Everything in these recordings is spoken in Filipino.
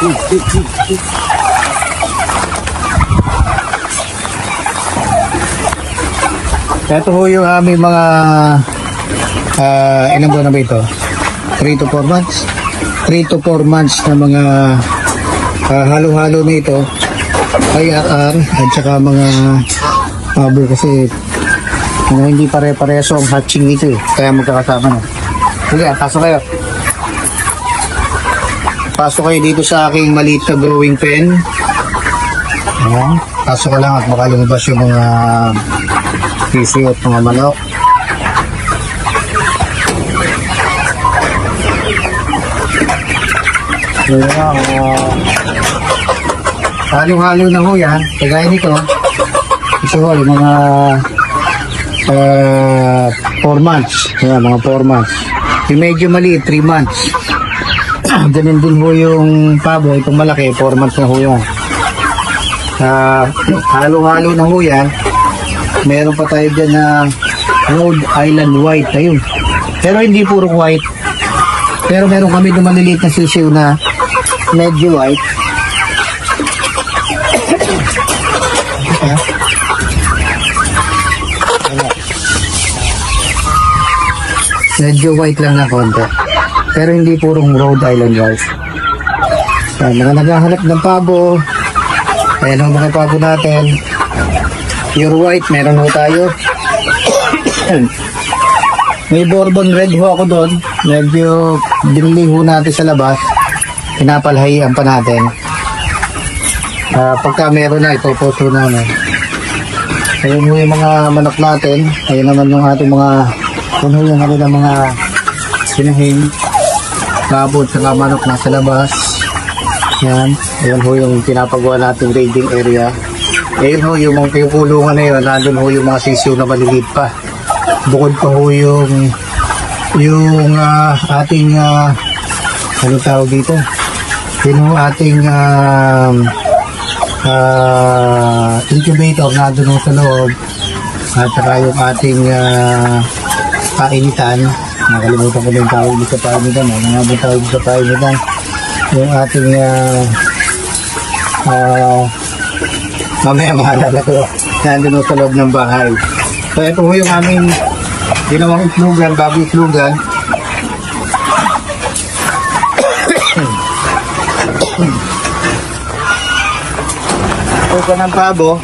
Ito ho yung aming mga ilang buwan na ba ito? 3 to 4 months? 3 to 4 months na mga halo-halo na ito ay at saka mga pabo kasi hindi pare-pareso ang hatching nito kaya magkakasama na. Sige, pasok kayo. Pasok kayo dito sa aking maliit na growing pen. Ayan. Pasok ka lang at baka lumabas yung mga sisi at mga manok. Halo-halo na ho yan. Kagaya nito. Ito ho, yung mga 4 months. Ayan, mga 4 months. Yung medyo maliit, 3 months. Ganun din ho yung pabo. Itong malaki, 4 months na ho yan. Halo-halo na ho yan. Meron pa tayo dyan na Rhode Island White. Ayun. Pero hindi puro white. Pero meron kami na maliliit na sisiw na medyo white. Medyo white lang na konti. Pero hindi purong Rhode Island White. Mga naghahanap ng pabo. Ayan ang mga pabo natin. Pure white, meron ho tayo. May Bourbon Red ho ako doon. Medyo binili ho natin sa labas. Pinapalhayian pa natin. Pagka meron na, ipopost ho namin. Ayun ho yung mga manok natin. Ayun naman yung ating mga kung ho yung mga sinahin. Labot sa manok nasa labas. Yan. Ayun ho yung pinapagawa natin grading area. Ayun ho yung mga kulungan na yun. Nandun ho yung mga sisiw na maliliit pa. Bukod pa ho yung ating ano tawag dito? Yun ho ating incubator nandun ho sa loob. At saka yung ating painitan. Nakalimutan ko na yung tawag dito sa painitan. Ano tawag dito sa painitan? Yung ating mamaya mahalala ko. Nandun ho sa loob ng bahay. So ito ho yung aming ginawang itlogan, bago itlogan. Ito ng pabo.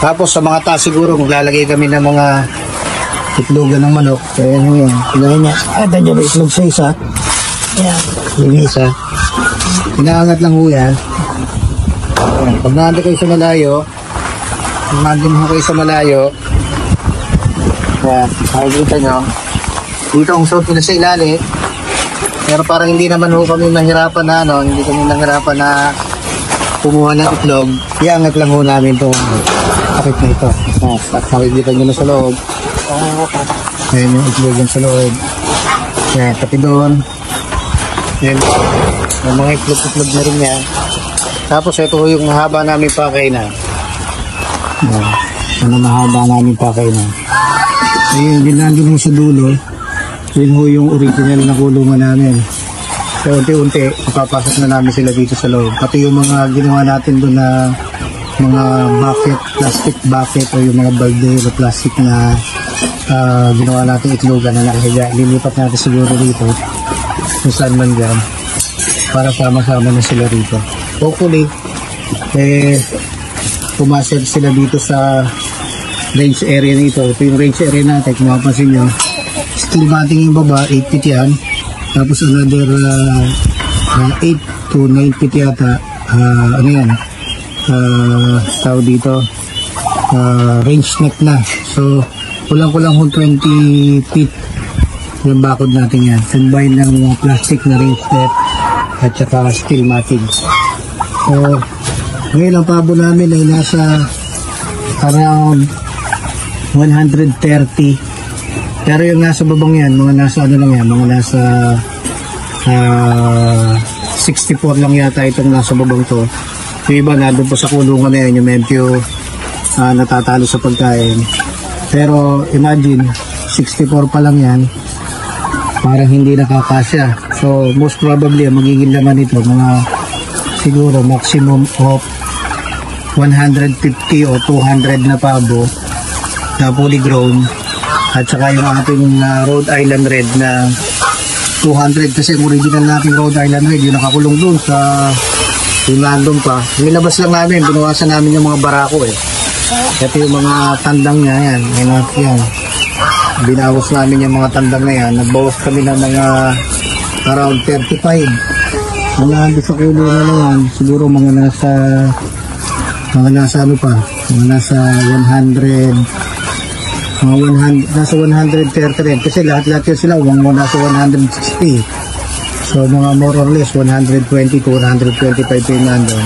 Tapos sa mga taas siguro maglalagay kami ng mga itlogan ng manok. So yan ho yan. Tignan niya. Nandiyan ba itlog sa isa? Yan. Yung isa. Inaangat lang ho yan. Pag nandun kayo sa malayo, yan, makikita nyo, dito ang suot nila sa ilalim, pero parang hindi naman ho kami nahirapan na, hindi kami nahirapan na kumuha ng itlog, iangat lang ho namin itong pakit na ito. At makikita nyo na sa loob, ayan yung itlog yan sa loob, yan, pati doon, yan, yung mga itlog na rin yan. Tapos ito yung mahaba namin pakainan. Ano mahaba namin pakainan. Ayun, ginandun mo sa dulo. Yun ho yung original na kulungan namin. So unti-unti, papasok na namin sila dito sa loob. Pati yung mga ginawa natin doon na mga bucket, plastic bucket o yung mga balde o plastic na ginawa natin itlogan na nakahiga. Lilipat natin siguro dito kung saan man dyan para sama-sama na sila rito. Hopefully, pumasok sila dito sa range area nito. Ito yung range area natin, kung mapapansin nyo. Climating yung baba, 8 feet yan. Tapos another 8 to 9 feet yata. Ano yan? Tawag dito. Range net na. So, kulang-kulang 20 feet yung bakod natin yan. Combine ng plastic na range net at saka steel matting. So, ngayon ang pabo namin ay nasa around 130. Pero yung nasa babang yan, mga nasa ano lang yan, mga nasa 64 lang yata itong nasa babang to. Yung iba nandun po sa kulungan na yan, yung medyo natatalo sa pagkain. Pero imagine, 64 pa lang yan, parang hindi nakakasya. So most probably ang magiging laman nito mga siguro maximum of 150 o 200 na pabo na fully grown, at saka yung ating Rhode Island Red na 200, kasi original nating Rhode Island Red yung nakakulong doon sa yung nandun pa. Nilabas lang namin, binawasan namin yung mga barako eh. Ito yung mga tandang niya, yan. Yan. Binawas namin yung mga tandang na yan. Nagbawas kami ng mga around 35. Mga ando sa kulo na yan, siguro mga nasa ano pa, mga nasa 100, nasa 130 rin. Kasi lahat-lahat yun sila, nasa 160. So mga more or less 120 to 125 pa yung nandun.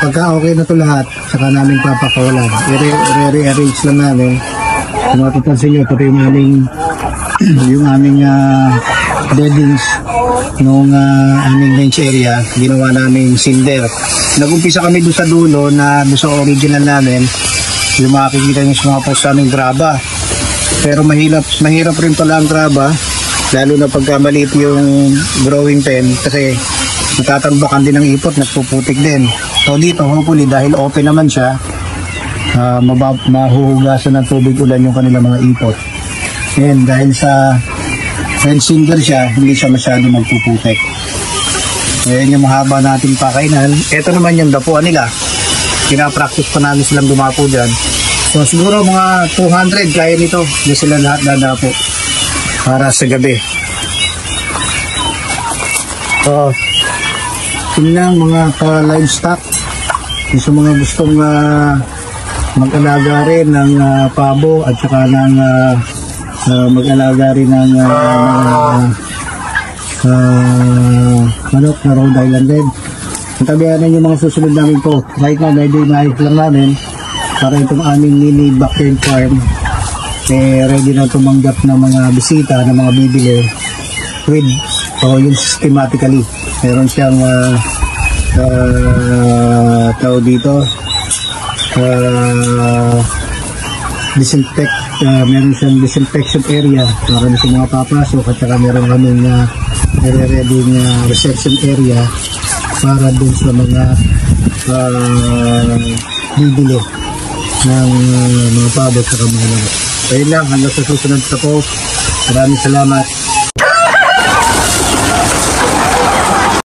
Pagka okay na to lahat, saka namin papakawalan. I-rearrange lang namin. Kung matutansin nyo, ito yung aming beddings nung aming range area. Ginawa namin cinder. Nag-umpisa kami doon sa dulo na doon sa original namin. Yung makikita nyo sa mga post sa aming graba. Pero mahirap rin pala ang graba. Lalo na pagka maliit yung growing pen. Kasi natatambakan din ng ipot, nagpuputik din. So dito, hopefully, dahil open naman siya, mahuhugasan ng tubig ulan yung kanilang mga ipot. And dahil sa red cinder siya, hindi siya masyado magpuputik. Ayan yung mahaba nating pakainan. Ito naman yung dapuan nila. Pinapractice pa namin silang dumapo dyan. So siguro mga 200 kaya nito. Hindi sila lahat dadapo para sa gabi. So yun lang mga livestock. Yung sa mga gustong mag-alaga rin ng pabo at saka ng mag-alaga rin ng manok na Rhode Island Red. Tabihanan yung mga susunod namin po. Right now, medyo inaayos lang namin para itong aming mini backyard farm ready na tumanggap ng mga bisita, ng mga bibili with yung systematically. Meron siyang tao dito meron siyang disinfection area para sa mga papasok, at saka meron kaming ready reception area para dun sa mga bibili ng mga pabot sa mga lamok. Ayun lang, hanggang sa susunod sa post. Maraming salamat.